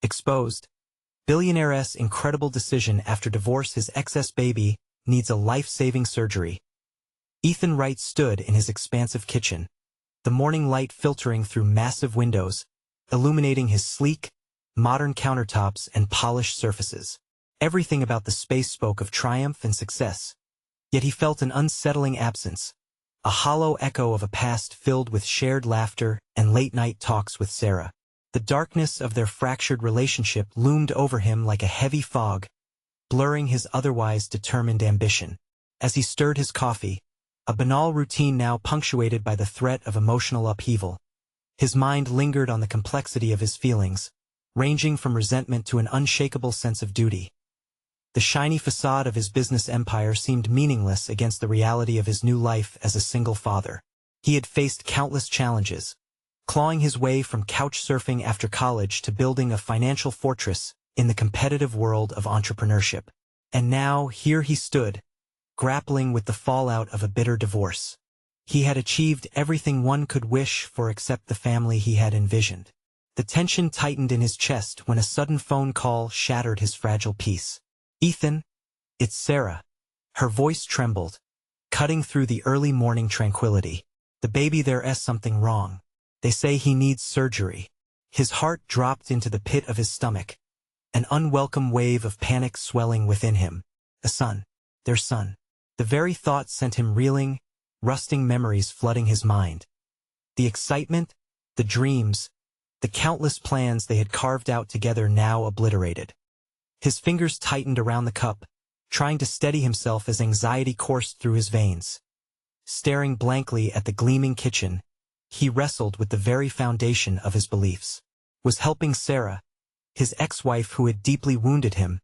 Exposed. Billionaire's incredible decision after divorce: his excess baby needs a life-saving surgery. Ethan Wright stood in his expansive kitchen, the morning light filtering through massive windows, illuminating his sleek, modern countertops and polished surfaces. Everything about the space spoke of triumph and success. Yet he felt an unsettling absence, a hollow echo of a past filled with shared laughter and late-night talks with Sarah. The darkness of their fractured relationship loomed over him like a heavy fog, blurring his otherwise determined ambition. As he stirred his coffee, a banal routine now punctuated by the threat of emotional upheaval, his mind lingered on the complexity of his feelings, ranging from resentment to an unshakable sense of duty. The shiny facade of his business empire seemed meaningless against the reality of his new life as a single father. He had faced countless challenges, clawing his way from couch surfing after college to building a financial fortress in the competitive world of entrepreneurship. And now, here he stood, grappling with the fallout of a bitter divorce. He had achieved everything one could wish for except the family he had envisioned. The tension tightened in his chest when a sudden phone call shattered his fragile peace. "Ethan, it's Sarah." Her voice trembled, cutting through the early morning tranquility. "The baby, there's something wrong. They say he needs surgery." His heart dropped into the pit of his stomach, an unwelcome wave of panic swelling within him. A son. Their son. The very thought sent him reeling, rusting memories flooding his mind. The excitement, the dreams, the countless plans they had carved out together now obliterated. His fingers tightened around the cup, trying to steady himself as anxiety coursed through his veins. Staring blankly at the gleaming kitchen, he wrestled with the very foundation of his beliefs. Was helping Sarah, his ex-wife who had deeply wounded him,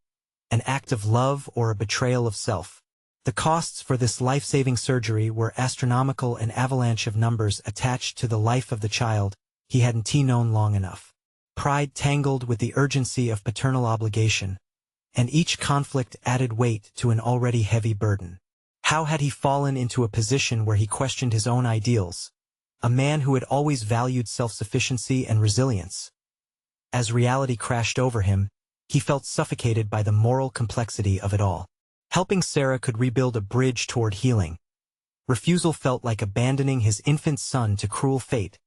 an act of love or a betrayal of self? The costs for this life-saving surgery were astronomical, an avalanche of numbers attached to the life of the child he hadn't known long enough. Pride tangled with the urgency of paternal obligation, and each conflict added weight to an already heavy burden. How had he fallen into a position where he questioned his own ideals, a man who had always valued self-sufficiency and resilience? As reality crashed over him, he felt suffocated by the moral complexity of it all. Helping Sarah could rebuild a bridge toward healing. Refusal felt like abandoning his infant son to cruel fate,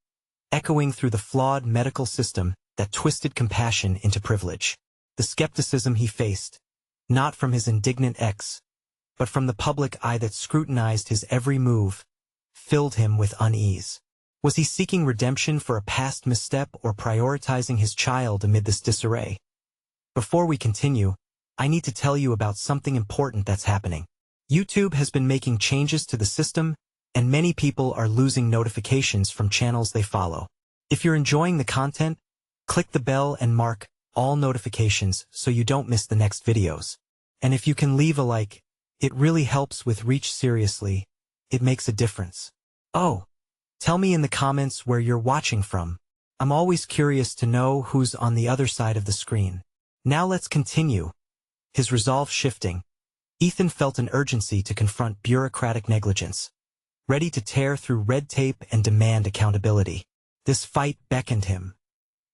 echoing through the flawed medical system that twisted compassion into privilege. The skepticism he faced, not from his indignant ex, but from the public eye that scrutinized his every move, filled him with unease. Was he seeking redemption for a past misstep or prioritizing his child amid this disarray? Before we continue, I need to tell you about something important that's happening. YouTube has been making changes to the system, and many people are losing notifications from channels they follow. If you're enjoying the content, click the bell and mark all notifications so you don't miss the next videos. And if you can leave a like, it really helps with reach. Seriously, it makes a difference. Oh, tell me in the comments where you're watching from. I'm always curious to know who's on the other side of the screen. Now let's continue. His resolve shifting, Ethan felt an urgency to confront bureaucratic negligence, ready to tear through red tape and demand accountability. This fight beckoned him.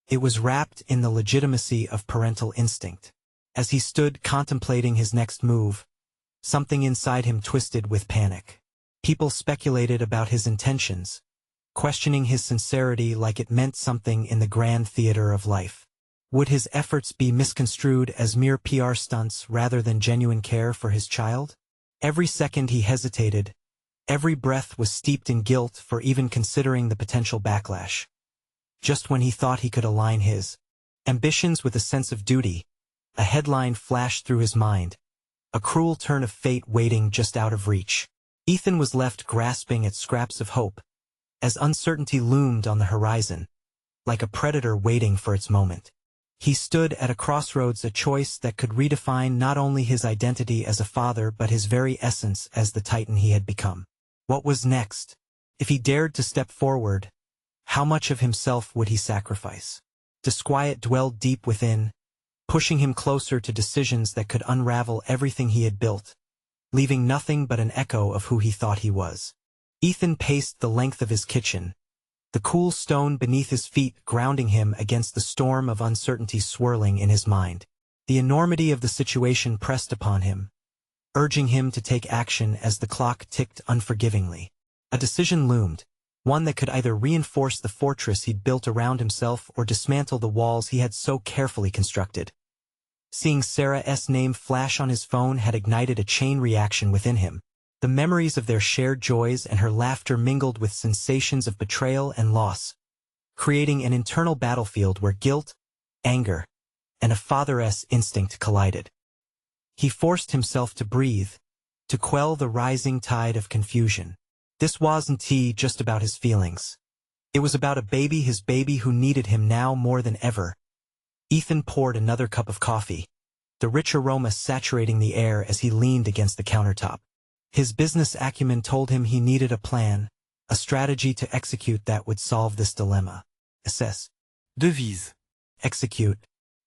It was wrapped in the legitimacy of parental instinct. As he stood contemplating his next move, something inside him twisted with panic. People speculated about his intentions, questioning his sincerity like it meant something in the grand theater of life. Would his efforts be misconstrued as mere PR stunts rather than genuine care for his child? Every second he hesitated, every breath was steeped in guilt for even considering the potential backlash. Just when he thought he could align his ambitions with a sense of duty, a headline flashed through his mind, a cruel turn of fate waiting just out of reach. Ethan was left grasping at scraps of hope, as uncertainty loomed on the horizon, like a predator waiting for its moment. He stood at a crossroads, a choice that could redefine not only his identity as a father but his very essence as the titan he had become. What was next? If he dared to step forward, how much of himself would he sacrifice? Disquiet dwelled deep within, pushing him closer to decisions that could unravel everything he had built, leaving nothing but an echo of who he thought he was. Ethan paced the length of his kitchen, the cool stone beneath his feet grounding him against the storm of uncertainty swirling in his mind. The enormity of the situation pressed upon him, urging him to take action as the clock ticked unforgivingly. A decision loomed, one that could either reinforce the fortress he'd built around himself or dismantle the walls he had so carefully constructed. Seeing Sarah's name flash on his phone had ignited a chain reaction within him. The memories of their shared joys and her laughter mingled with sensations of betrayal and loss, creating an internal battlefield where guilt, anger, and a father's instinct collided. He forced himself to breathe, to quell the rising tide of confusion. This wasn't just about his feelings. It was about his baby who needed him now more than ever. Ethan poured another cup of coffee, the rich aroma saturating the air as he leaned against the countertop. His business acumen told him he needed a plan, a strategy to execute that would solve this dilemma. Assess. Devise. Execute.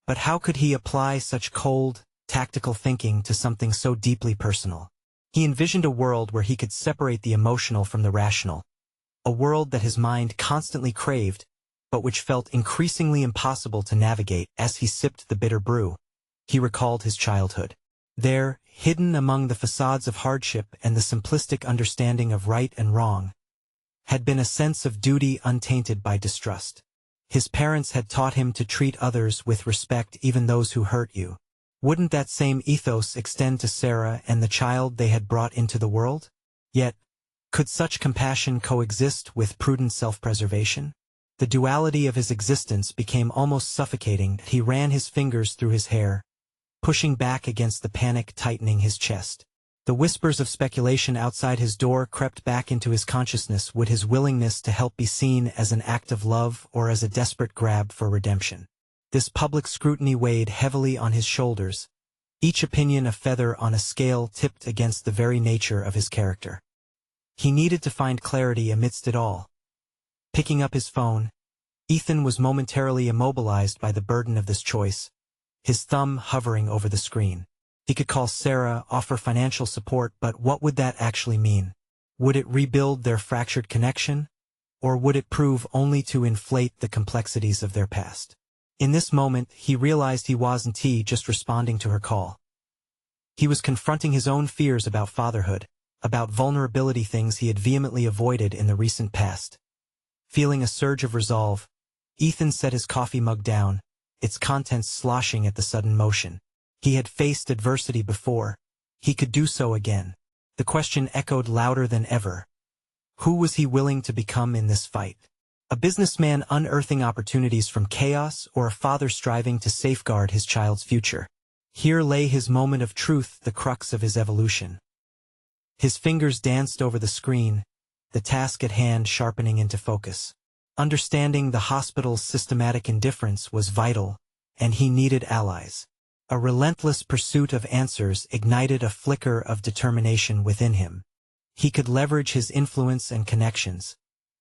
But how could he apply such cold, tactical thinking to something so deeply personal? He envisioned a world where he could separate the emotional from the rational, a world that his mind constantly craved, but which felt increasingly impossible to navigate. As he sipped the bitter brew, he recalled his childhood. There, hidden among the facades of hardship and the simplistic understanding of right and wrong, had been a sense of duty untainted by distrust. His parents had taught him to treat others with respect, even those who hurt you. Wouldn't that same ethos extend to Sarah and the child they had brought into the world? Yet, could such compassion coexist with prudent self-preservation? The duality of his existence became almost suffocating. He ran his fingers through his hair, pushing back against the panic tightening his chest. The whispers of speculation outside his door crept back into his consciousness. Would his willingness to help be seen as an act of love or as a desperate grab for redemption? This public scrutiny weighed heavily on his shoulders, each opinion a feather on a scale tipped against the very nature of his character. He needed to find clarity amidst it all. Picking up his phone, Ethan was momentarily immobilized by the burden of this choice, his thumb hovering over the screen. He could call Sarah, offer financial support, but what would that actually mean? Would it rebuild their fractured connection? Or would it prove only to inflate the complexities of their past? In this moment, he realized he wasn't just responding to her call. He was confronting his own fears about fatherhood, about vulnerability, things he had vehemently avoided in the recent past. Feeling a surge of resolve, Ethan set his coffee mug down, its contents sloshing at the sudden motion. He had faced adversity before. He could do so again. The question echoed louder than ever. Who was he willing to become in this fight? A businessman unearthing opportunities from chaos, or a father striving to safeguard his child's future? Here lay his moment of truth, the crux of his evolution. His fingers danced over the screen, the task at hand sharpening into focus. Understanding the hospital's systematic indifference was vital, and he needed allies. A relentless pursuit of answers ignited a flicker of determination within him. He could leverage his influence and connections.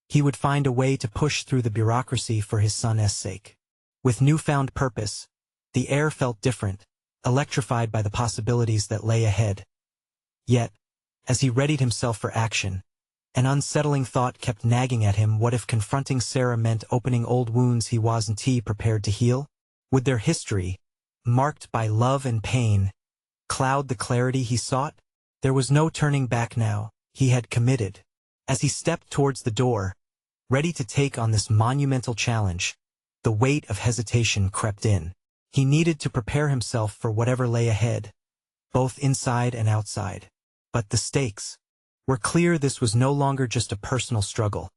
He would find a way to push through the bureaucracy for his son's sake. With newfound purpose, the air felt different, electrified by the possibilities that lay ahead. Yet, as he readied himself for action, an unsettling thought kept nagging at him. What if confronting Sarah meant opening old wounds he wasn't prepared to heal? Would their history, marked by love and pain, cloud the clarity he sought? There was no turning back now. He had committed. As he stepped towards the door, ready to take on this monumental challenge, the weight of hesitation crept in. He needed to prepare himself for whatever lay ahead, both inside and outside. But the stakes were clear. This was no longer just a personal struggle.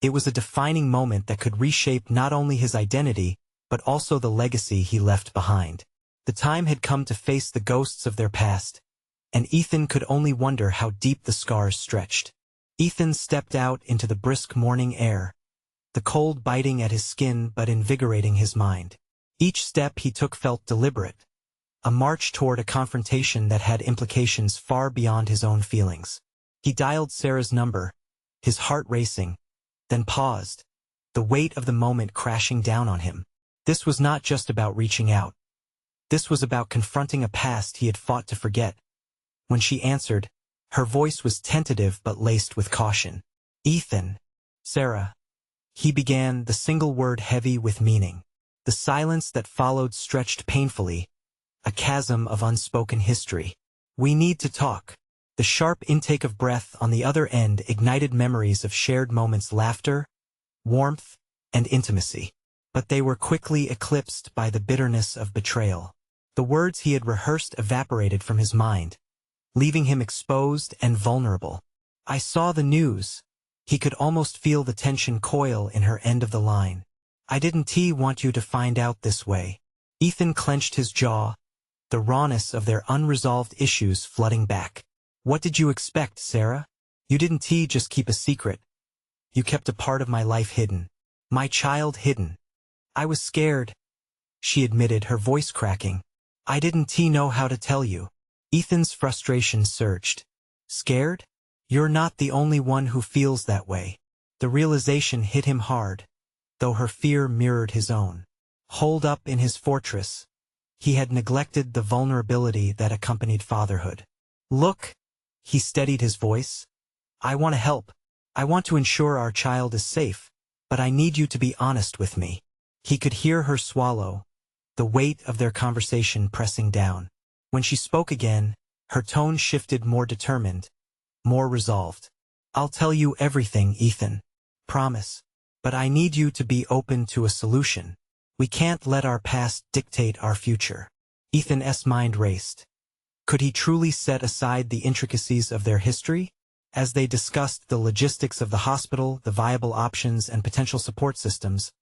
It was a defining moment that could reshape not only his identity, but also the legacy he left behind. The time had come to face the ghosts of their past, and Ethan could only wonder how deep the scars stretched. Ethan stepped out into the brisk morning air, the cold biting at his skin but invigorating his mind. Each step he took felt deliberate, a march toward a confrontation that had implications far beyond his own feelings. He dialed Sarah's number, his heart racing, then paused, the weight of the moment crashing down on him. This was not just about reaching out. This was about confronting a past he had fought to forget. When she answered, her voice was tentative but laced with caution. "Ethan." "Sarah." He began, the single word heavy with meaning. The silence that followed stretched painfully, a chasm of unspoken history. We need to talk. The sharp intake of breath on the other end ignited memories of shared moments, laughter, warmth, and intimacy. But they were quickly eclipsed by the bitterness of betrayal. The words he had rehearsed evaporated from his mind, leaving him exposed and vulnerable. I saw the news. He could almost feel the tension coil in her end of the line. I didn't want you to find out this way. Ethan clenched his jaw, the rawness of their unresolved issues flooding back. What did you expect, Sarah? You didn't just keep a secret. You kept a part of my life hidden. My child hidden. I was scared, she admitted, her voice cracking. I didn't know how to tell you. Ethan's frustration surged. Scared? You're not the only one who feels that way. The realization hit him hard, though her fear mirrored his own. Holed up in his fortress, he had neglected the vulnerability that accompanied fatherhood. Look, he steadied his voice. I want to help. I want to ensure our child is safe, but I need you to be honest with me. He could hear her swallow, the weight of their conversation pressing down. When she spoke again, her tone shifted, more determined, more resolved. I'll tell you everything, Ethan. Promise. But I need you to be open to a solution. We can't let our past dictate our future. Ethan's mind raced. Could he truly set aside the intricacies of their history? As they discussed the logistics of the hospital, the viable options, and potential support systems,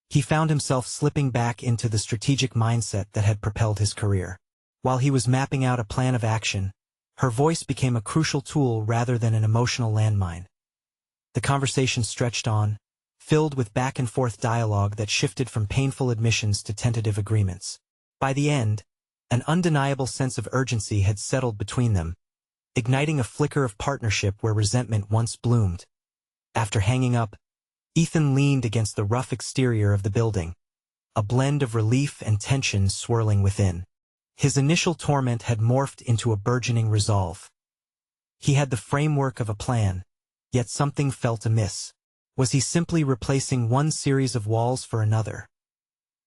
he found himself slipping back into the strategic mindset that had propelled his career. While he was mapping out a plan of action, her voice became a crucial tool rather than an emotional landmine. The conversation stretched on, filled with back-and-forth dialogue that shifted from painful admissions to tentative agreements. By the end, an undeniable sense of urgency had settled between them, igniting a flicker of partnership where resentment once bloomed. After hanging up, Ethan leaned against the rough exterior of the building, a blend of relief and tension swirling within. His initial torment had morphed into a burgeoning resolve. He had the framework of a plan, yet something felt amiss. Was he simply replacing one series of walls for another?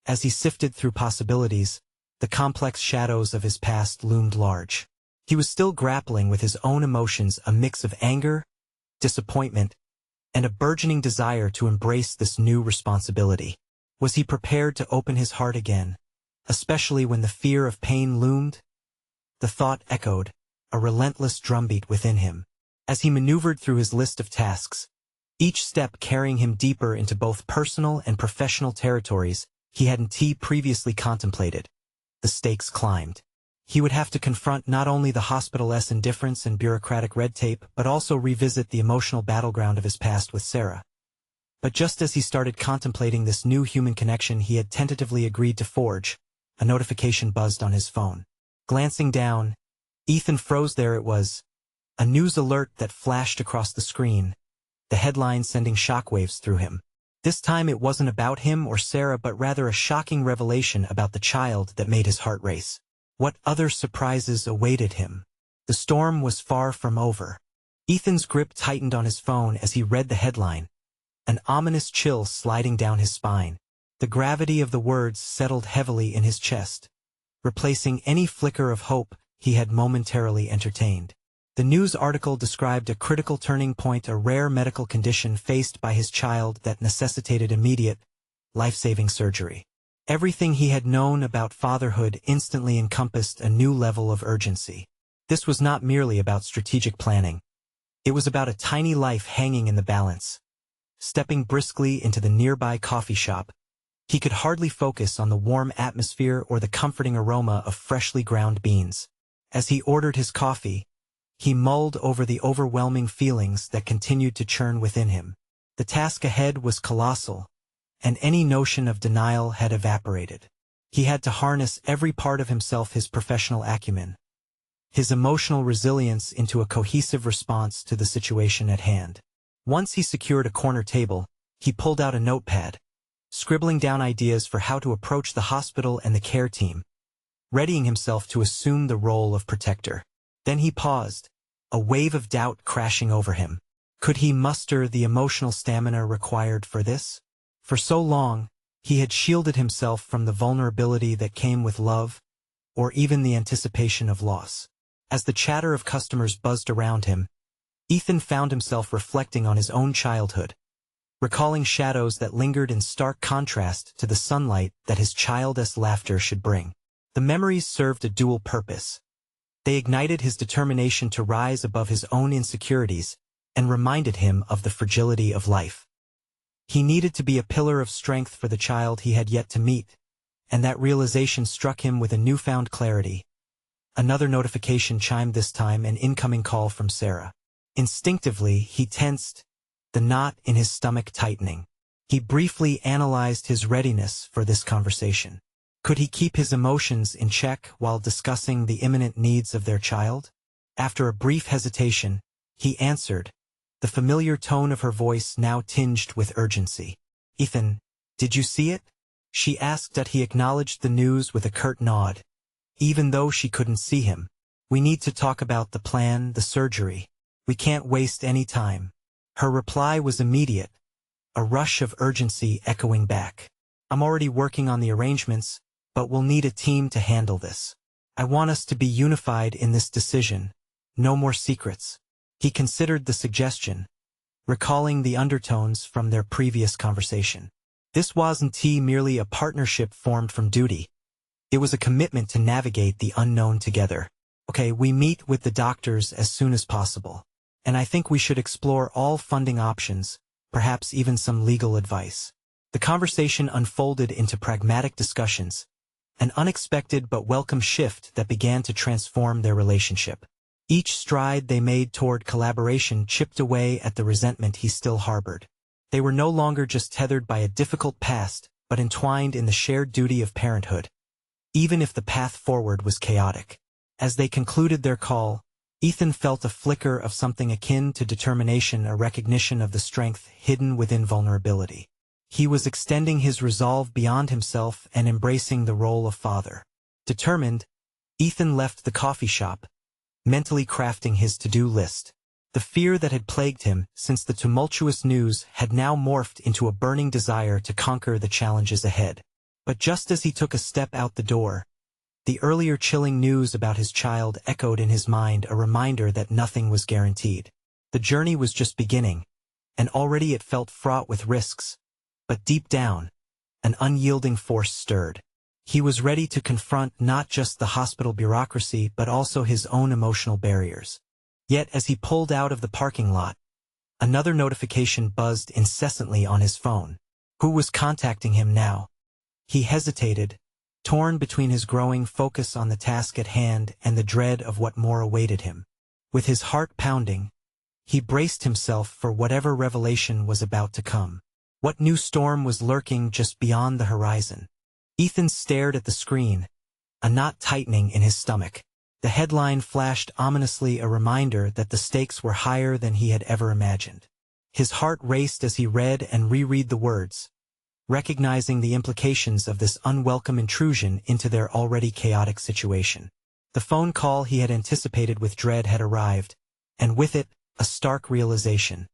As he sifted through possibilities, the complex shadows of his past loomed large. He was still grappling with his own emotions, a mix of anger, disappointment, and a burgeoning desire to embrace this new responsibility. Was he prepared to open his heart again, especially when the fear of pain loomed? The thought echoed, a relentless drumbeat within him. As he maneuvered through his list of tasks, each step carrying him deeper into both personal and professional territories he hadn't previously contemplated, the stakes climbed. He would have to confront not only the hospital's indifference and bureaucratic red tape, but also revisit the emotional battleground of his past with Sarah. But just as he started contemplating this new human connection he had tentatively agreed to forge, a notification buzzed on his phone. Glancing down, Ethan froze. There it was, a news alert that flashed across the screen, the headline sending shockwaves through him. This time it wasn't about him or Sarah, but rather a shocking revelation about the child that made his heart race. What other surprises awaited him? The storm was far from over. Ethan's grip tightened on his phone as he read the headline, an ominous chill sliding down his spine. The gravity of the words settled heavily in his chest, replacing any flicker of hope he had momentarily entertained. The news article described a critical turning point, a rare medical condition faced by his child that necessitated immediate, life-saving surgery. Everything he had known about fatherhood instantly encompassed a new level of urgency. This was not merely about strategic planning. It was about a tiny life hanging in the balance. Stepping briskly into the nearby coffee shop, he could hardly focus on the warm atmosphere or the comforting aroma of freshly ground beans. As he ordered his coffee, he mulled over the overwhelming feelings that continued to churn within him. The task ahead was colossal, and any notion of denial had evaporated. He had to harness every part of himself, his professional acumen, his emotional resilience, into a cohesive response to the situation at hand. Once he secured a corner table, he pulled out a notepad, scribbling down ideas for how to approach the hospital and the care team, readying himself to assume the role of protector. Then he paused, a wave of doubt crashing over him. Could he muster the emotional stamina required for this? For so long, he had shielded himself from the vulnerability that came with love, or even the anticipation of loss. As the chatter of customers buzzed around him, Ethan found himself reflecting on his own childhood, recalling shadows that lingered in stark contrast to the sunlight that his childish laughter should bring. The memories served a dual purpose. They ignited his determination to rise above his own insecurities and reminded him of the fragility of life. He needed to be a pillar of strength for the child he had yet to meet, and that realization struck him with a newfound clarity. Another notification chimed, this time an incoming call from Sarah. Instinctively, he tensed, the knot in his stomach tightening. He briefly analyzed his readiness for this conversation. Could he keep his emotions in check while discussing the imminent needs of their child? After a brief hesitation, he answered, the familiar tone of her voice now tinged with urgency. Ethan, did you see it? She asked. That he acknowledged the news with a curt nod. Even though she couldn't see him. We need to talk about the plan, the surgery. We can't waste any time. Her reply was immediate, a rush of urgency echoing back. I'm already working on the arrangements, but we'll need a team to handle this. I want us to be unified in this decision. No more secrets. He considered the suggestion, recalling the undertones from their previous conversation. This wasn't merely a partnership formed from duty. It was a commitment to navigate the unknown together. Okay, we meet with the doctors as soon as possible. And I think we should explore all funding options, perhaps even some legal advice. The conversation unfolded into pragmatic discussions, an unexpected but welcome shift that began to transform their relationship. Each stride they made toward collaboration chipped away at the resentment he still harbored. They were no longer just tethered by a difficult past, but entwined in the shared duty of parenthood, even if the path forward was chaotic. As they concluded their call, Ethan felt a flicker of something akin to determination, a recognition of the strength hidden within vulnerability. He was extending his resolve beyond himself and embracing the role of father. Determined, Ethan left the coffee shop, mentally crafting his to-do list. The fear that had plagued him since the tumultuous news had now morphed into a burning desire to conquer the challenges ahead. But just as he took a step out the door, the earlier chilling news about his child echoed in his mind, a reminder that nothing was guaranteed. The journey was just beginning, and already it felt fraught with risks. But deep down, an unyielding force stirred. He was ready to confront not just the hospital bureaucracy but also his own emotional barriers. Yet as he pulled out of the parking lot, another notification buzzed incessantly on his phone. Who was contacting him now? He hesitated, torn between his growing focus on the task at hand and the dread of what more awaited him. With his heart pounding, he braced himself for whatever revelation was about to come. What new storm was lurking just beyond the horizon? Ethan stared at the screen, a knot tightening in his stomach. The headline flashed ominously, a reminder that the stakes were higher than he had ever imagined. His heart raced as he read and reread the words, recognizing the implications of this unwelcome intrusion into their already chaotic situation. The phone call he had anticipated with dread had arrived, and with it, a stark realization.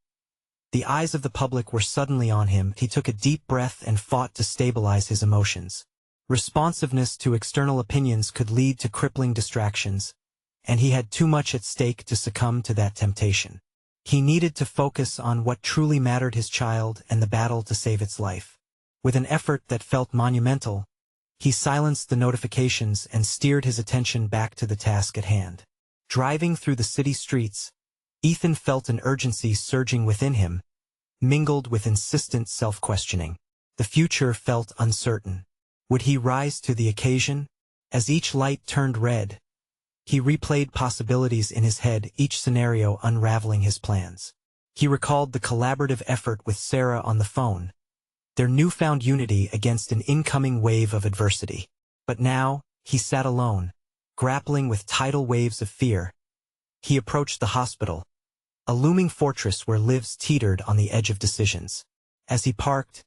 The eyes of the public were suddenly on him. He took a deep breath and fought to stabilize his emotions. Responsiveness to external opinions could lead to crippling distractions, and he had too much at stake to succumb to that temptation. He needed to focus on what truly mattered: his child and the battle to save its life. With an effort that felt monumental, he silenced the notifications and steered his attention back to the task at hand. Driving through the city streets, Ethan felt an urgency surging within him, mingled with insistent self-questioning. The future felt uncertain. Would he rise to the occasion? As each light turned red, he replayed possibilities in his head, each scenario unraveling his plans. He recalled the collaborative effort with Sarah on the phone, their newfound unity against an incoming wave of adversity. But now, he sat alone, grappling with tidal waves of fear. He approached the hospital, a looming fortress where lives teetered on the edge of decisions. As he parked,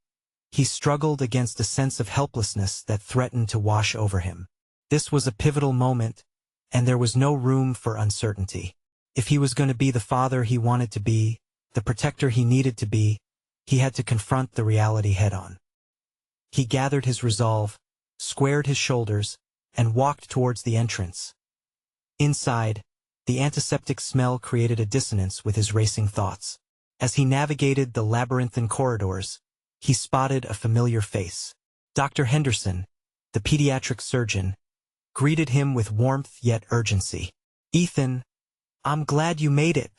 he struggled against a sense of helplessness that threatened to wash over him. This was a pivotal moment, and there was no room for uncertainty. If he was going to be the father he wanted to be, the protector he needed to be, he had to confront the reality head-on. He gathered his resolve, squared his shoulders, and walked towards the entrance. Inside, the antiseptic smell created a dissonance with his racing thoughts. As he navigated the labyrinthine corridors, he spotted a familiar face. Dr. Henderson, the pediatric surgeon, greeted him with warmth yet urgency. "Ethan, I'm glad you made it,"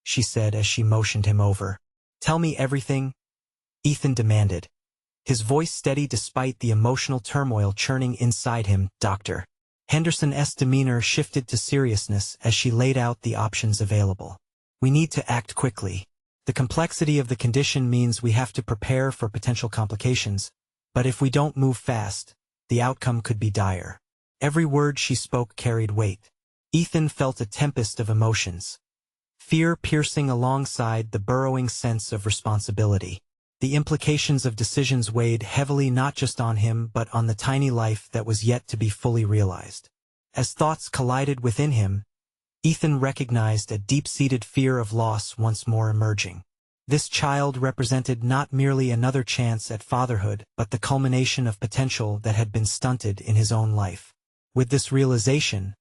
she said as she motioned him over. "Tell me everything," Ethan demanded, his voice steady despite the emotional turmoil churning inside him. Dr. Henderson's demeanor shifted to seriousness as she laid out the options available. "We need to act quickly. The complexity of the condition means we have to prepare for potential complications, but if we don't move fast, the outcome could be dire." Every word she spoke carried weight. Ethan felt a tempest of emotions. Fear piercing alongside the burrowing sense of responsibility. The implications of decisions weighed heavily not just on him but on the tiny life that was yet to be fully realized. As thoughts collided within him, Ethan recognized a deep-seated fear of loss once more emerging. This child represented not merely another chance at fatherhood but the culmination of potential that had been stunted in his own life. With this realization,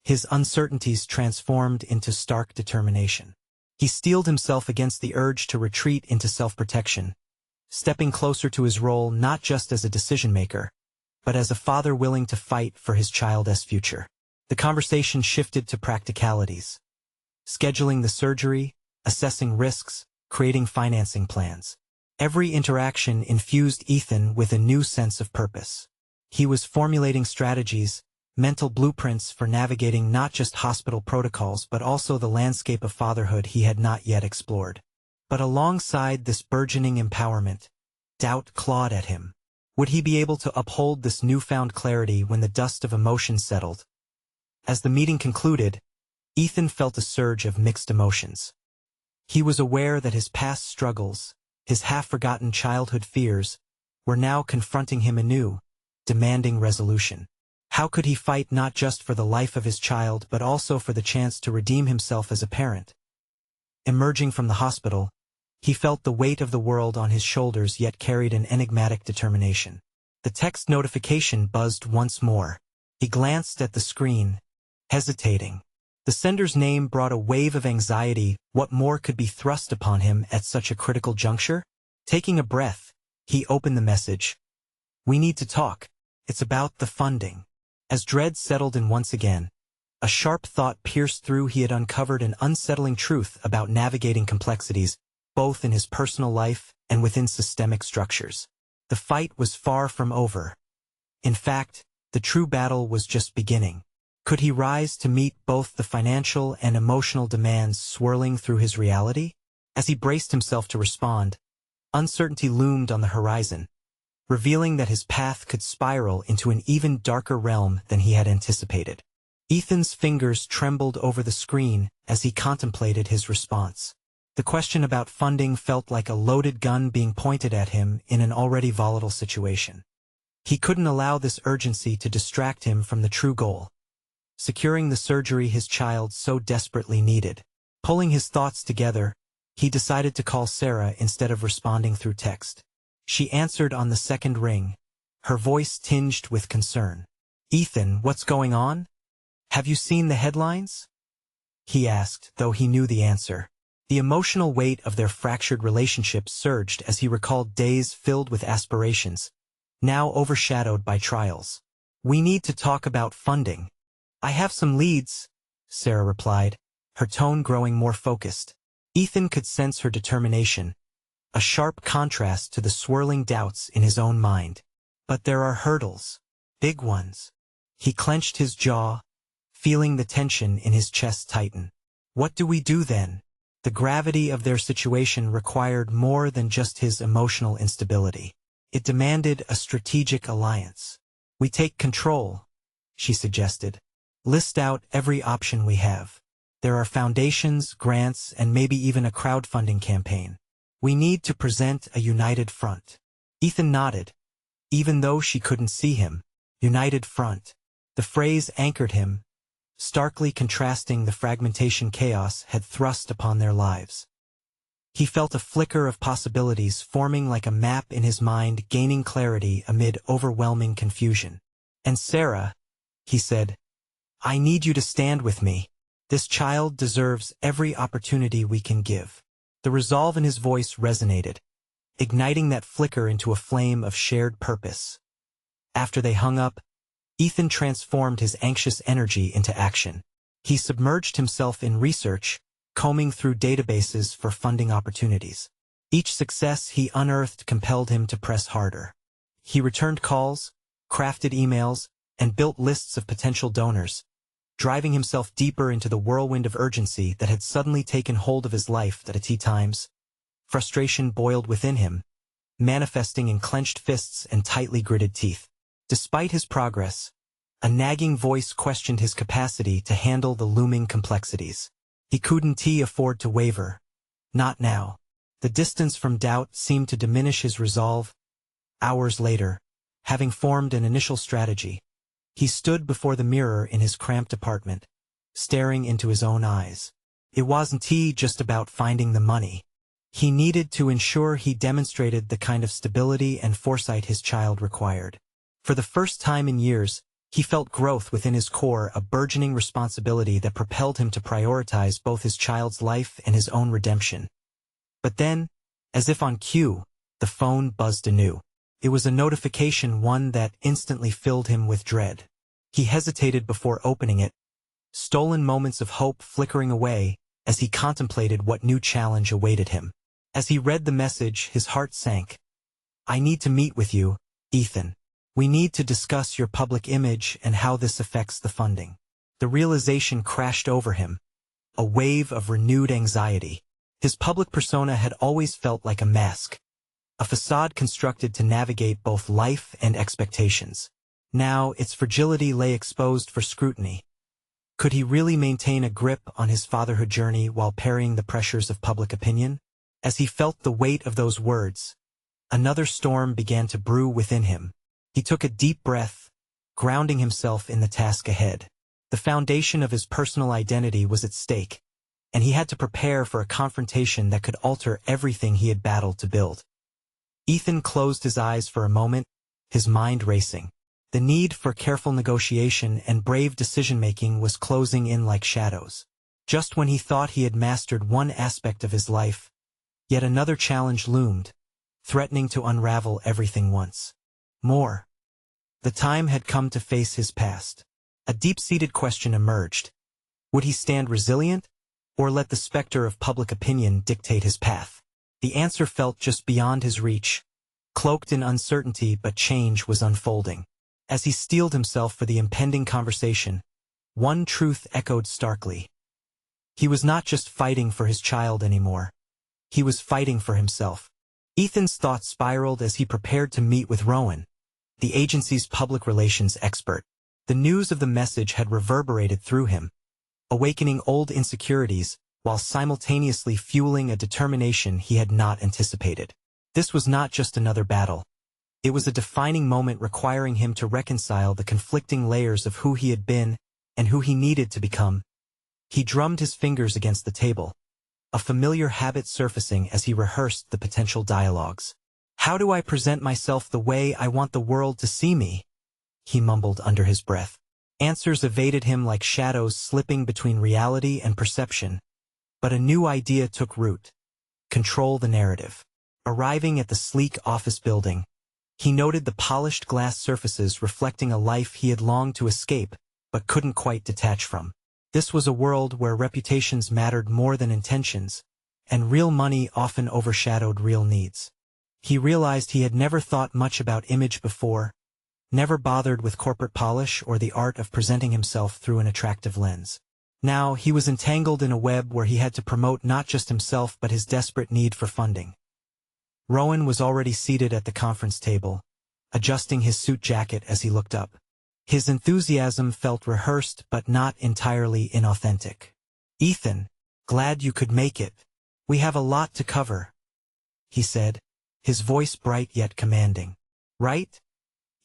his uncertainties transformed into stark determination. He steeled himself against the urge to retreat into self-protection, stepping closer to his role not just as a decision-maker, but as a father willing to fight for his child's future. The conversation shifted to practicalities. Scheduling the surgery, assessing risks, creating financing plans. Every interaction infused Ethan with a new sense of purpose. He was formulating strategies, mental blueprints for navigating not just hospital protocols but also the landscape of fatherhood he had not yet explored. But alongside this burgeoning empowerment, doubt clawed at him. Would he be able to uphold this newfound clarity when the dust of emotion settled? As the meeting concluded, Ethan felt a surge of mixed emotions. He was aware that his past struggles, his half-forgotten childhood fears, were now confronting him anew, demanding resolution. How could he fight not just for the life of his child but also for the chance to redeem himself as a parent? Emerging from the hospital, he felt the weight of the world on his shoulders yet carried an enigmatic determination. The text notification buzzed once more. He glanced at the screen, hesitating. The sender's name brought a wave of anxiety. What more could be thrust upon him at such a critical juncture? Taking a breath, he opened the message. "We need to talk. It's about the funding." As dread settled in once again, a sharp thought pierced through. He had uncovered an unsettling truth about navigating complexities, both in his personal life and within systemic structures. The fight was far from over. In fact, the true battle was just beginning. Could he rise to meet both the financial and emotional demands swirling through his reality? As he braced himself to respond, uncertainty loomed on the horizon, revealing that his path could spiral into an even darker realm than he had anticipated. Ethan's fingers trembled over the screen as he contemplated his response. The question about funding felt like a loaded gun being pointed at him in an already volatile situation. He couldn't allow this urgency to distract him from the true goal, securing the surgery his child so desperately needed. Pulling his thoughts together, he decided to call Sarah instead of responding through text. She answered on the second ring, her voice tinged with concern. "Ethan, what's going on? Have you seen the headlines?" he asked, though he knew the answer. The emotional weight of their fractured relationship surged as he recalled days filled with aspirations, now overshadowed by trials. "We need to talk about funding. I have some leads," Sarah replied, her tone growing more focused. Ethan could sense her determination, a sharp contrast to the swirling doubts in his own mind. "But there are hurdles. Big ones." He clenched his jaw, feeling the tension in his chest tighten. "What do we do then?" The gravity of their situation required more than just his emotional instability. It demanded a strategic alliance. "We take control," she suggested. "List out every option we have. There are foundations, grants, and maybe even a crowdfunding campaign. We need to present a united front." Ethan nodded, even though she couldn't see him. United front. The phrase anchored him, starkly contrasting the fragmentation chaos had thrust upon their lives. He felt a flicker of possibilities forming like a map in his mind, gaining clarity amid overwhelming confusion. "And Sarah," he said, "I need you to stand with me. This child deserves every opportunity we can give." The resolve in his voice resonated, igniting that flicker into a flame of shared purpose. After they hung up, Ethan transformed his anxious energy into action. He submerged himself in research, combing through databases for funding opportunities. Each success he unearthed compelled him to press harder. He returned calls, crafted emails, and built lists of potential donors, driving himself deeper into the whirlwind of urgency that had suddenly taken hold of his life. At times, frustration boiled within him, manifesting in clenched fists and tightly gritted teeth. Despite his progress, a nagging voice questioned his capacity to handle the looming complexities. He couldn't afford to waver. Not now. The distance from doubt seemed to diminish his resolve. Hours later, having formed an initial strategy, he stood before the mirror in his cramped apartment, staring into his own eyes. It wasn't just about finding the money. He needed to ensure he demonstrated the kind of stability and foresight his child required. For the first time in years, he felt growth within his core, a burgeoning responsibility that propelled him to prioritize both his child's life and his own redemption. But then, as if on cue, the phone buzzed anew. It was a notification, one that instantly filled him with dread. He hesitated before opening it, stolen moments of hope flickering away as he contemplated what new challenge awaited him. As he read the message, his heart sank. "I need to meet with you, Ethan. We need to discuss your public image and how this affects the funding." The realization crashed over him, a wave of renewed anxiety. His public persona had always felt like a mask, a facade constructed to navigate both life and expectations. Now its fragility lay exposed for scrutiny. Could he really maintain a grip on his fatherhood journey while parrying the pressures of public opinion? As he felt the weight of those words, another storm began to brew within him. He took a deep breath, grounding himself in the task ahead. The foundation of his personal identity was at stake, and he had to prepare for a confrontation that could alter everything he had battled to build. Ethan closed his eyes for a moment, his mind racing. The need for careful negotiation and brave decision-making was closing in like shadows. Just when he thought he had mastered one aspect of his life, yet another challenge loomed, threatening to unravel everything once more. The time had come to face his past. A deep-seated question emerged. Would he stand resilient, or let the specter of public opinion dictate his path? The answer felt just beyond his reach, cloaked in uncertainty, but change was unfolding. As he steeled himself for the impending conversation, one truth echoed starkly. He was not just fighting for his child anymore. He was fighting for himself. Ethan's thoughts spiraled as he prepared to meet with Rowan, the agency's public relations expert. The news of the message had reverberated through him, awakening old insecurities while simultaneously fueling a determination he had not anticipated. This was not just another battle. It was a defining moment requiring him to reconcile the conflicting layers of who he had been and who he needed to become. He drummed his fingers against the table, a familiar habit surfacing as he rehearsed the potential dialogues. "How do I present myself the way I want the world to see me?" he mumbled under his breath. Answers evaded him like shadows slipping between reality and perception. But a new idea took root. Control the narrative. Arriving at the sleek office building, he noted the polished glass surfaces reflecting a life he had longed to escape, but couldn't quite detach from. This was a world where reputations mattered more than intentions, and real money often overshadowed real needs. He realized he had never thought much about image before, never bothered with corporate polish or the art of presenting himself through an attractive lens. Now he was entangled in a web where he had to promote not just himself but his desperate need for funding. Rowan was already seated at the conference table, adjusting his suit jacket as he looked up. His enthusiasm felt rehearsed but not entirely inauthentic. "Ethan, glad you could make it. We have a lot to cover," he said, his voice bright yet commanding. "Right?"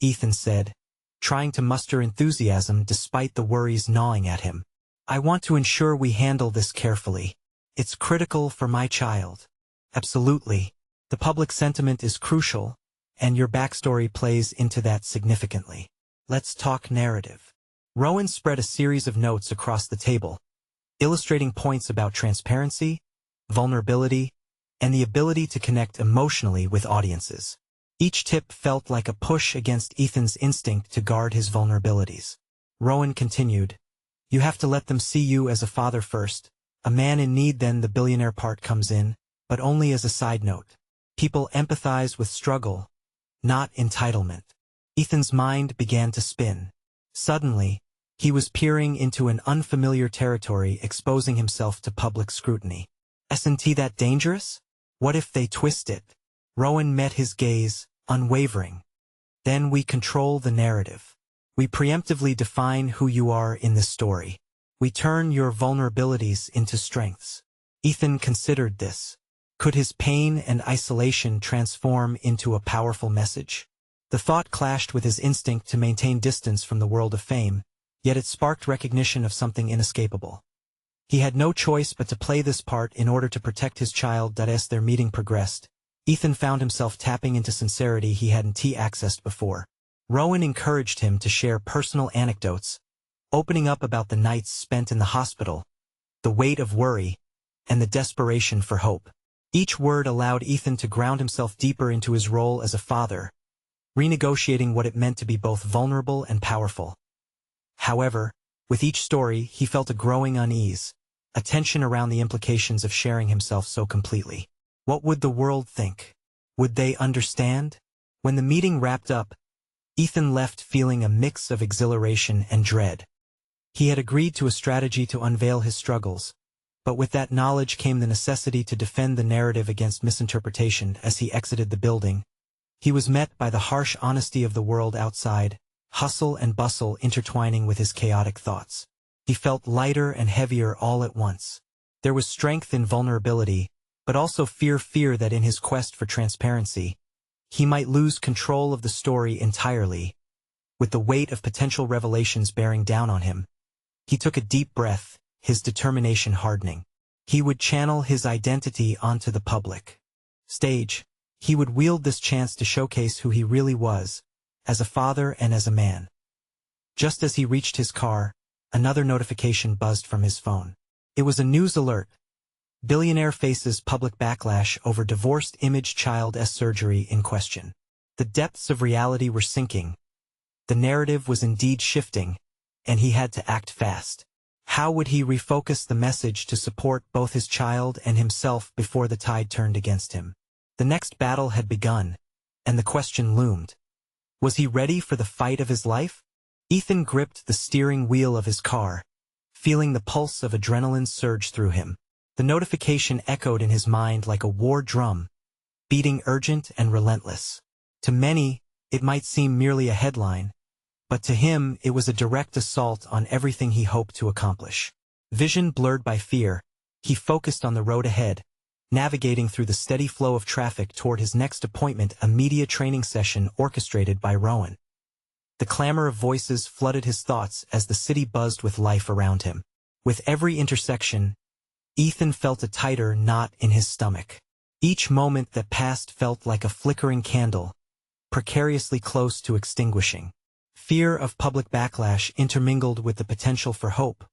Ethan said, trying to muster enthusiasm despite the worries gnawing at him. "I want to ensure we handle this carefully. It's critical for my child." Absolutely. The public sentiment is crucial, and your backstory plays into that significantly. Let's talk narrative. Rowan spread a series of notes across the table, illustrating points about transparency, vulnerability, and the ability to connect emotionally with audiences. Each tip felt like a push against Ethan's instinct to guard his vulnerabilities. Rowan continued, "You have to let them see you as a father first, a man in need, then the billionaire part comes in, but only as a side note. People empathize with struggle, not entitlement." Ethan's mind began to spin. Suddenly, he was peering into an unfamiliar territory, exposing himself to public scrutiny. Isn't that dangerous? What if they twist it? Rowan met his gaze, unwavering. Then we control the narrative. We preemptively define who you are in this story. We turn your vulnerabilities into strengths. Ethan considered this. Could his pain and isolation transform into a powerful message? The thought clashed with his instinct to maintain distance from the world of fame, yet it sparked recognition of something inescapable. He had no choice but to play this part in order to protect his child. As their meeting progressed, Ethan found himself tapping into sincerity he hadn't accessed before. Rowan encouraged him to share personal anecdotes, opening up about the nights spent in the hospital, the weight of worry, and the desperation for hope. Each word allowed Ethan to ground himself deeper into his role as a father, renegotiating what it meant to be both vulnerable and powerful. However, with each story, he felt a growing unease, a tension around the implications of sharing himself so completely. What would the world think? Would they understand? When the meeting wrapped up, Ethan left feeling a mix of exhilaration and dread. He had agreed to a strategy to unveil his struggles, but with that knowledge came the necessity to defend the narrative against misinterpretation. As he exited the building, he was met by the harsh honesty of the world outside, hustle and bustle intertwining with his chaotic thoughts. He felt lighter and heavier all at once. There was strength in vulnerability, but also fear that in his quest for transparency, he might lose control of the story entirely. With the weight of potential revelations bearing down on him, he took a deep breath, his determination hardening. He would channel his identity onto the public stage. He would wield this chance to showcase who he really was, as a father and as a man. Just as he reached his car, another notification buzzed from his phone. It was a news alert. Billionaire faces public backlash over divorced image child's surgery in question. The depths of reality were sinking. The narrative was indeed shifting, and he had to act fast. How would he refocus the message to support both his child and himself before the tide turned against him? The next battle had begun, and the question loomed. Was he ready for the fight of his life? Ethan gripped the steering wheel of his car, feeling the pulse of adrenaline surge through him. The notification echoed in his mind like a war drum, beating urgent and relentless. To many, it might seem merely a headline, but to him it was a direct assault on everything he hoped to accomplish. Vision blurred by fear, he focused on the road ahead, navigating through the steady flow of traffic toward his next appointment, a media training session orchestrated by Rowan. The clamor of voices flooded his thoughts as the city buzzed with life around him. With every intersection, Ethan felt a tighter knot in his stomach. Each moment that passed felt like a flickering candle, precariously close to extinguishing. Fear of public backlash intermingled with the potential for hope,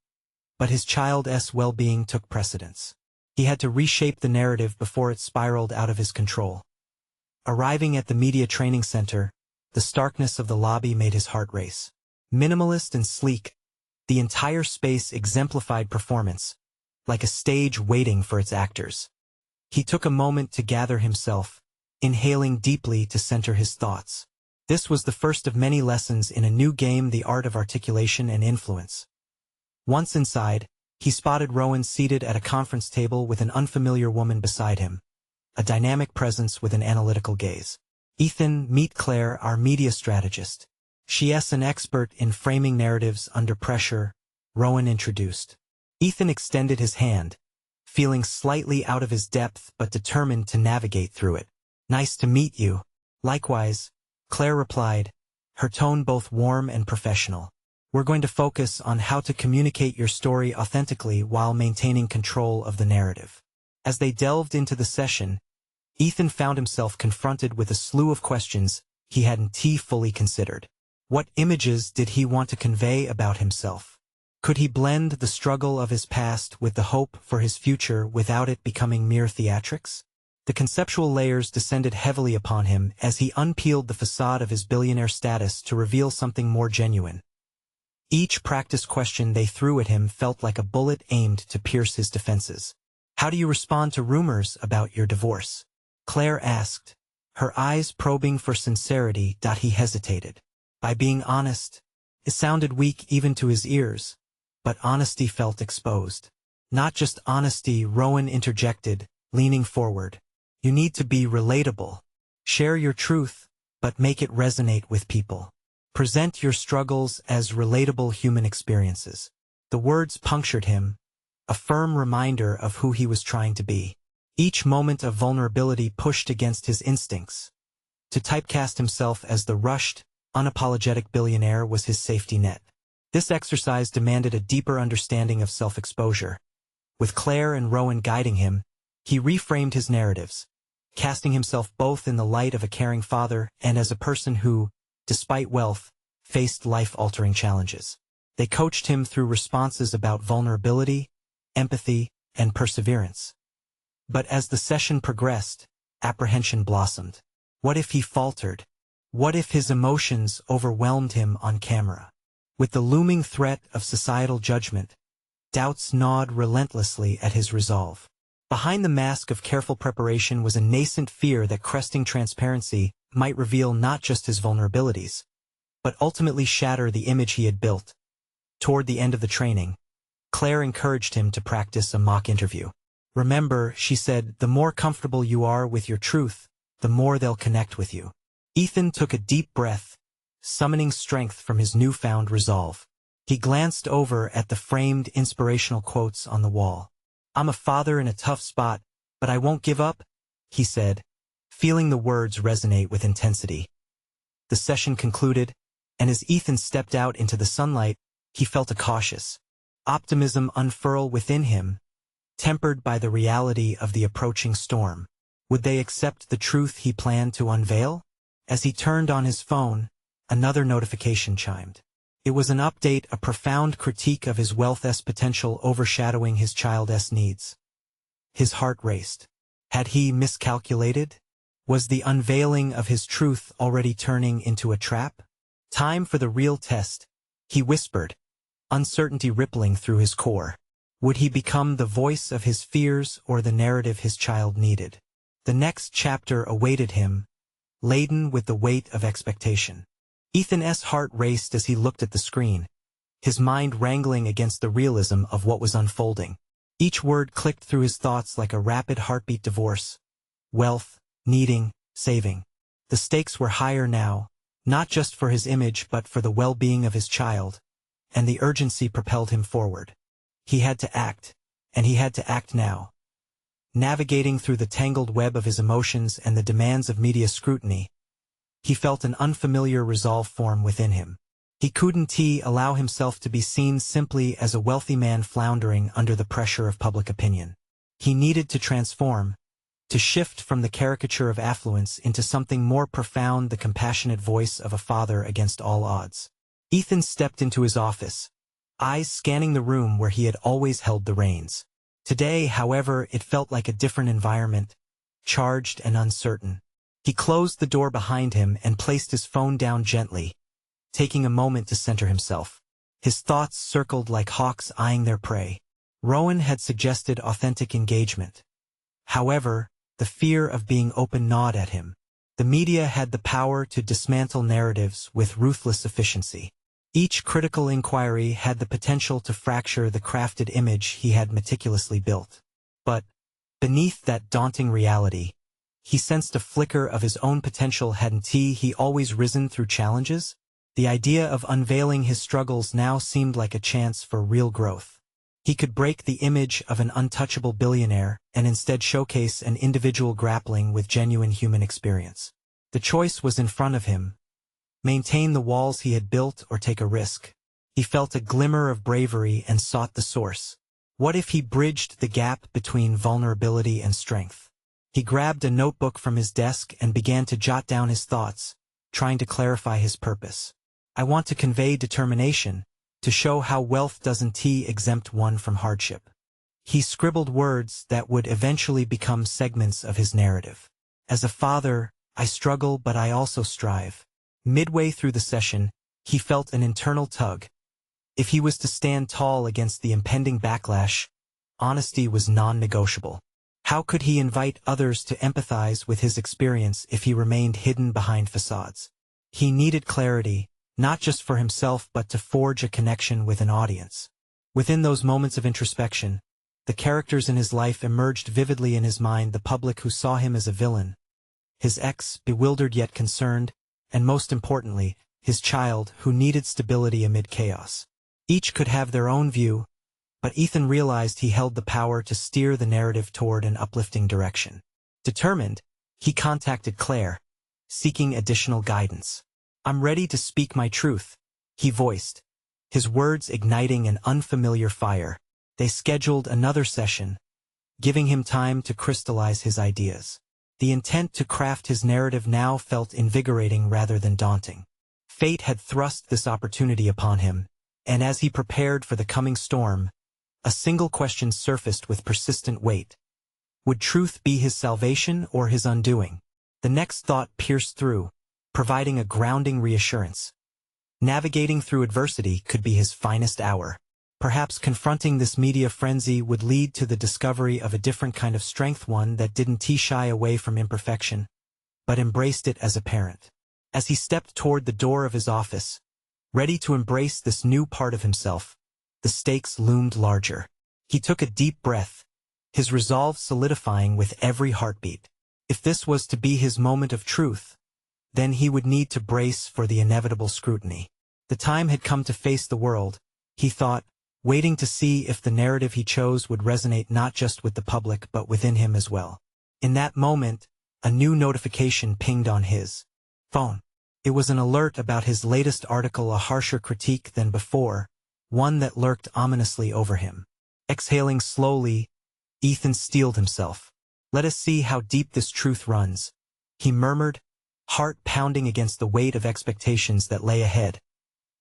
but his child's well-being took precedence. He had to reshape the narrative before it spiraled out of his control. Arriving at the media training center, the starkness of the lobby made his heart race. Minimalist and sleek, the entire space exemplified performance, like a stage waiting for its actors. He took a moment to gather himself, inhaling deeply to center his thoughts. This was the first of many lessons in a new game, the art of articulation and influence. Once inside, he spotted Rowan seated at a conference table with an unfamiliar woman beside him, a dynamic presence with an analytical gaze. "Ethan, meet Claire, our media strategist. She's an expert in framing narratives under pressure," Rowan introduced. Ethan extended his hand, feeling slightly out of his depth but determined to navigate through it. "Nice to meet you." "Likewise," Claire replied, her tone both warm and professional. "We're going to focus on how to communicate your story authentically while maintaining control of the narrative." As they delved into the session, Ethan found himself confronted with a slew of questions he hadn't fully considered. What images did he want to convey about himself? Could he blend the struggle of his past with the hope for his future without it becoming mere theatrics? The conceptual layers descended heavily upon him as he unpeeled the facade of his billionaire status to reveal something more genuine. Each practice question they threw at him felt like a bullet aimed to pierce his defenses. "How do you respond to rumors about your divorce?" Claire asked, her eyes probing for sincerity. He hesitated. By being honest, it sounded weak even to his ears, but honesty felt exposed. "Not just honesty," Rowan interjected, leaning forward. "You need to be relatable. Share your truth, but make it resonate with people. Present your struggles as relatable human experiences." The words punctured him, a firm reminder of who he was trying to be. Each moment of vulnerability pushed against his instincts. To typecast himself as the rushed, unapologetic billionaire was his safety net. This exercise demanded a deeper understanding of self-exposure. With Claire and Rowan guiding him, he reframed his narratives, casting himself both in the light of a caring father and as a person who, despite wealth, faced life-altering challenges. They coached him through responses about vulnerability, empathy, and perseverance. But as the session progressed, apprehension blossomed. What if he faltered? What if his emotions overwhelmed him on camera? With the looming threat of societal judgment, doubts gnawed relentlessly at his resolve. Behind the mask of careful preparation was a nascent fear that cresting transparency might reveal not just his vulnerabilities, but ultimately shatter the image he had built. Toward the end of the training, Claire encouraged him to practice a mock interview. "Remember," she said, "the more comfortable you are with your truth, the more they'll connect with you." Ethan took a deep breath, summoning strength from his newfound resolve. He glanced over at the framed inspirational quotes on the wall. "I'm a father in a tough spot, but I won't give up," he said, feeling the words resonate with intensity. The session concluded, and as Ethan stepped out into the sunlight, he felt a cautious optimism unfurl within him, tempered by the reality of the approaching storm. Would they accept the truth he planned to unveil? As he turned on his phone, another notification chimed. It was an update, a profound critique of his wealth's potential overshadowing his child's needs. His heart raced. Had he miscalculated? Was the unveiling of his truth already turning into a trap? Time for the real test, he whispered, uncertainty rippling through his core. Would he become the voice of his fears or the narrative his child needed? The next chapter awaited him, laden with the weight of expectation. Ethan's heart raced as he looked at the screen, his mind wrangling against the realism of what was unfolding. Each word clicked through his thoughts like a rapid heartbeat. Divorce, wealth, needing, saving. The stakes were higher now, not just for his image but for the well-being of his child, and the urgency propelled him forward. He had to act, and he had to act now. Navigating through the tangled web of his emotions and the demands of media scrutiny, he felt an unfamiliar resolve form within him. He couldn't allow himself to be seen simply as a wealthy man floundering under the pressure of public opinion. He needed to transform, to shift from the caricature of affluence into something more profound, the compassionate voice of a father against all odds. Ethan stepped into his office, eyes scanning the room where he had always held the reins. Today, however, it felt like a different environment, charged and uncertain. He closed the door behind him and placed his phone down gently, taking a moment to center himself. His thoughts circled like hawks eyeing their prey. Rowan had suggested authentic engagement. However, the fear of being open gnawed at him. The media had the power to dismantle narratives with ruthless efficiency. Each critical inquiry had the potential to fracture the crafted image he had meticulously built. But, beneath that daunting reality, he sensed a flicker of his own potential. Hadn't he always risen through challenges? The idea of unveiling his struggles now seemed like a chance for real growth. He could break the image of an untouchable billionaire and instead showcase an individual grappling with genuine human experience. The choice was in front of him. Maintain the walls he had built or take a risk. He felt a glimmer of bravery and sought the source. What if he bridged the gap between vulnerability and strength? He grabbed a notebook from his desk and began to jot down his thoughts, trying to clarify his purpose. I want to convey determination, to show how wealth doesn't exempt one from hardship. He scribbled words that would eventually become segments of his narrative. As a father, I struggle but I also strive. Midway through the session, he felt an internal tug. If he was to stand tall against the impending backlash, honesty was non-negotiable. How could he invite others to empathize with his experience if he remained hidden behind facades? He needed clarity, not just for himself but to forge a connection with an audience. Within those moments of introspection, the characters in his life emerged vividly in his mind: the public who saw him as a villain, his ex, bewildered yet concerned, and most importantly, his child, who needed stability amid chaos. Each could have their own view, but Ethan realized he held the power to steer the narrative toward an uplifting direction. Determined, he contacted Claire, seeking additional guidance. "I'm ready to speak my truth," he voiced, his words igniting an unfamiliar fire. They scheduled another session, giving him time to crystallize his ideas. The intent to craft his narrative now felt invigorating rather than daunting. Fate had thrust this opportunity upon him, and as he prepared for the coming storm, a single question surfaced with persistent weight. Would truth be his salvation or his undoing? The next thought pierced through, providing a grounding reassurance. Navigating through adversity could be his finest hour. Perhaps confronting this media frenzy would lead to the discovery of a different kind of strength, one that didn't shy away from imperfection, but embraced it as a parent. As he stepped toward the door of his office, ready to embrace this new part of himself, the stakes loomed larger. He took a deep breath, his resolve solidifying with every heartbeat. If this was to be his moment of truth, then he would need to brace for the inevitable scrutiny. The time had come to face the world, he thought, waiting to see if the narrative he chose would resonate not just with the public but within him as well. In that moment, a new notification pinged on his phone. It was an alert about his latest article, a harsher critique than before, one that lurked ominously over him. Exhaling slowly, Ethan steeled himself. "Let us see how deep this truth runs," he murmured, heart pounding against the weight of expectations that lay ahead,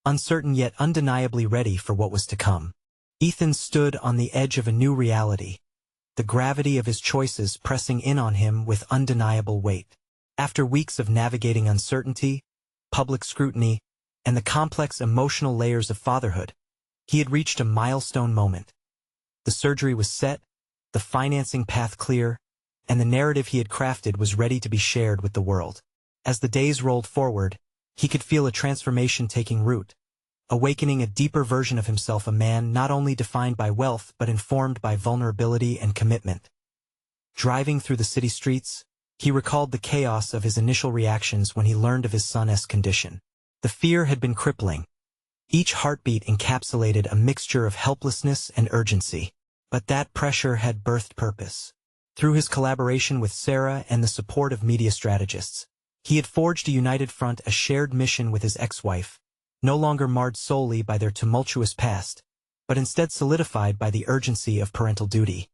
uncertain yet undeniably ready for what was to come. Ethan stood on the edge of a new reality, the gravity of his choices pressing in on him with undeniable weight. After weeks of navigating uncertainty, public scrutiny, and the complex emotional layers of fatherhood, he had reached a milestone moment. The surgery was set, the financing path clear, and the narrative he had crafted was ready to be shared with the world. As the days rolled forward, he could feel a transformation taking root, awakening a deeper version of himself, a man not only defined by wealth but informed by vulnerability and commitment. Driving through the city streets, he recalled the chaos of his initial reactions when he learned of his son's condition. The fear had been crippling. Each heartbeat encapsulated a mixture of helplessness and urgency. But that pressure had birthed purpose. Through his collaboration with Sarah and the support of media strategists, he had forged a united front, a shared mission with his ex-wife, no longer marred solely by their tumultuous past, but instead solidified by the urgency of parental duty.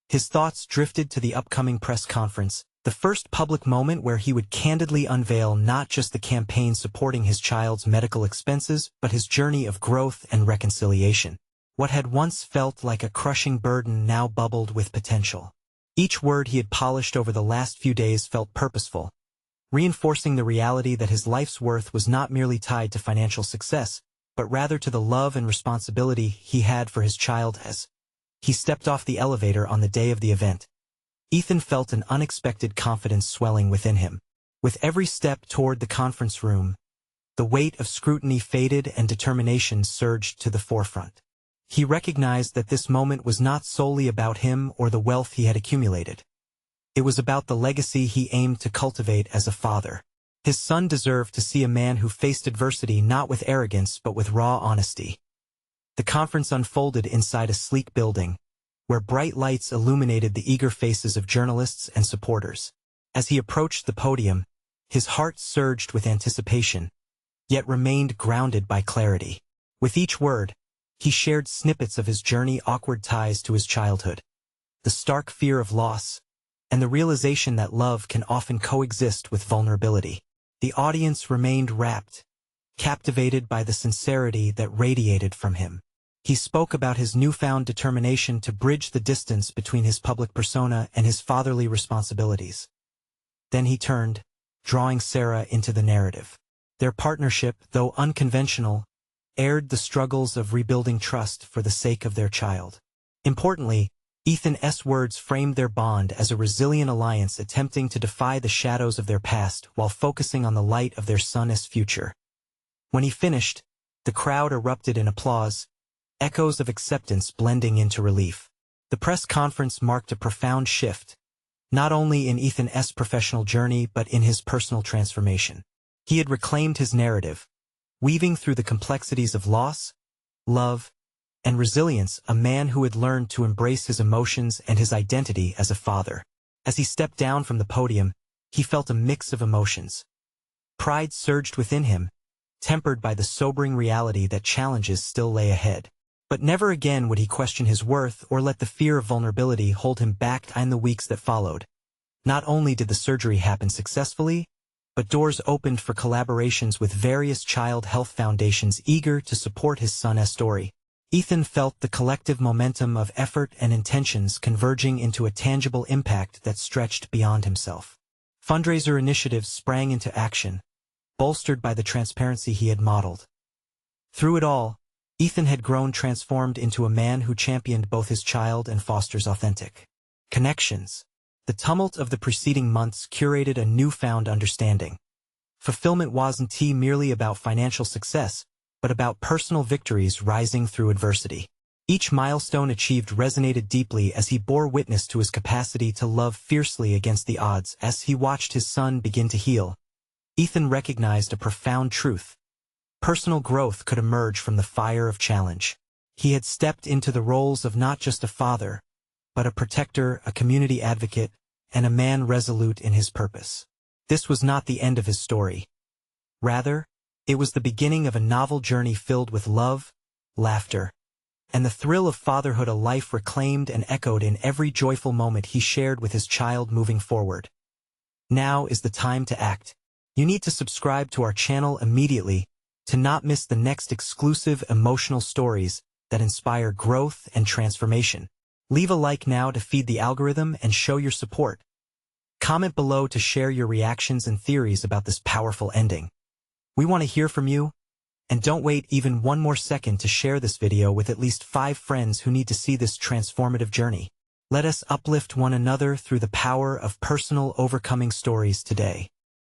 His thoughts drifted to the upcoming press conference, the first public moment where he would candidly unveil not just the campaign supporting his child's medical expenses, but his journey of growth and reconciliation. What had once felt like a crushing burden now bubbled with potential. Each word he had polished over the last few days felt purposeful, reinforcing the reality that his life's worth was not merely tied to financial success, but rather to the love and responsibility he had for his child. As he stepped off the elevator on the day of the event, Ethan felt an unexpected confidence swelling within him. With every step toward the conference room, the weight of scrutiny faded and determination surged to the forefront. He recognized that this moment was not solely about him or the wealth he had accumulated. It was about the legacy he aimed to cultivate as a father. His son deserved to see a man who faced adversity not with arrogance but with raw honesty. The conference unfolded inside a sleek building, where bright lights illuminated the eager faces of journalists and supporters. As he approached the podium, his heart surged with anticipation, yet remained grounded by clarity. With each word, he shared snippets of his journey, awkward ties to his childhood, the stark fear of loss, and the realization that love can often coexist with vulnerability. The audience remained rapt, captivated by the sincerity that radiated from him. He spoke about his newfound determination to bridge the distance between his public persona and his fatherly responsibilities. Then he turned, drawing Sarah into the narrative. Their partnership, though unconventional, aired the struggles of rebuilding trust for the sake of their child. Importantly, Ethan's words framed their bond as a resilient alliance attempting to defy the shadows of their past while focusing on the light of their son's future. When he finished, the crowd erupted in applause, echoes of acceptance blending into relief. The press conference marked a profound shift, not only in Ethan's professional journey but in his personal transformation. He had reclaimed his narrative, weaving through the complexities of loss, love, and resilience, a man who had learned to embrace his emotions and his identity as a father. As he stepped down from the podium, he felt a mix of emotions. Pride surged within him, tempered by the sobering reality that challenges still lay ahead. But never again would he question his worth or let the fear of vulnerability hold him back. In the weeks that followed, not only did the surgery happen successfully, but doors opened for collaborations with various child health foundations eager to support his son's story. Ethan felt the collective momentum of effort and intentions converging into a tangible impact that stretched beyond himself. Fundraiser initiatives sprang into action, bolstered by the transparency he had modeled. Through it all, Ethan had grown transformed into a man who championed both his child and fosters authentic connections. The tumult of the preceding months curated a newfound understanding. Fulfillment wasn't merely about financial success, but about personal victories rising through adversity. Each milestone achieved resonated deeply as he bore witness to his capacity to love fiercely against the odds. As he watched his son begin to heal, Ethan recognized a profound truth. Personal growth could emerge from the fire of challenge. He had stepped into the roles of not just a father, but a protector, a community advocate, and a man resolute in his purpose. This was not the end of his story. Rather, it was the beginning of a novel journey filled with love, laughter, and the thrill of fatherhood, a life reclaimed and echoed in every joyful moment he shared with his child moving forward. Now is the time to act. You need to subscribe to our channel immediately to not miss the next exclusive emotional stories that inspire growth and transformation. Leave a like now to feed the algorithm and show your support. Comment below to share your reactions and theories about this powerful ending. We want to hear from you, and don't wait even one more second to share this video with at least 5 friends who need to see this transformative journey. Let us uplift one another through the power of personal overcoming stories today.